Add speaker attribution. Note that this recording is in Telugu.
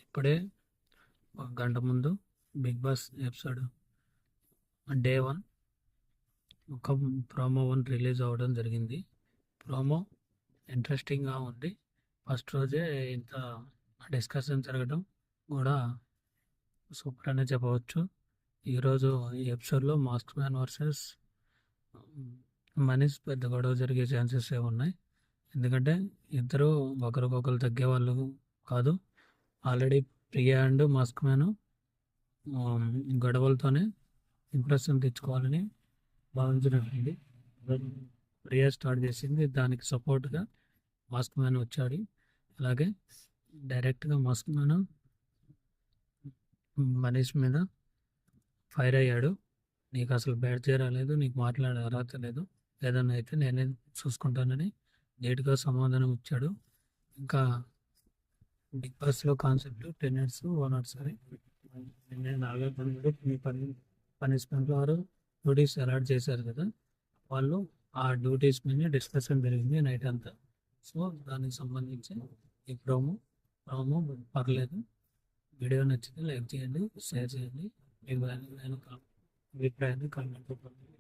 Speaker 1: ఇప్పుడే ఒక గంట ముందు బిగ్ బాస్ ఎపిసోడ్ డే 1 ఒక ప్రోమో 1 రిలీజ్ అవ్వడం జరిగింది. ప్రోమో ఇంట్రెస్టింగ్గా ఉంది. ఫస్ట్ రోజే ఇంత డిస్కషన్ జరగడం కూడా సూపర్ అనే చెప్పవచ్చు. ఈరోజు ఈ ఎపిసోడ్లో మాస్క్ మ్యాన్ వర్సెస్ మనీష్ పెద్ద గొడవ జరిగే ఛాన్సెస్ ఉన్నాయి. ఎందుకంటే ఇద్దరు ఒకరికొకరు తగ్గేవాళ్ళు కాదు. Already Priya and mask man గొడవలతోనే ఇంప్రెషన్ తెచ్చుకోవాలని భావించినట్టుంది. ప్రియా స్టార్ట్ చేసింది, దానికి సపోర్ట్గా మాస్క్ మ్యాన్ వచ్చాడు. అలాగే డైరెక్ట్గా మాస్క్ మ్యాన్ మనీష్ మీద ఫైర్ అయ్యాడు. నీకు అసలు బ్యాట్ చేయరాలేదు, నీకు మాట్లాడే అర్హత లేదు, ఏదన్నా అయితే నేనే చూసుకుంటానని నీట్గా సమాధానం ఇచ్చాడు. ఇంకా బిగ్ బాస్లో కాన్సెప్ట్ 10 ఇయర్స్ 1 నాట్ సరే మీ పనిష్మెంట్ వారు డ్యూటీస్ అలాట్ చేశారు కదా, వాళ్ళు ఆ డ్యూటీస్ మీద డిస్కషన్ జరిగింది నైట్ అంతా. సో దానికి సంబంధించి ఈ ప్రోమో పర్లేదు. వీడియో నచ్చితే లైక్ చేయండి, షేర్ చేయండి, మీ అభిప్రాయాన్ని కామెంట్ రూపంలో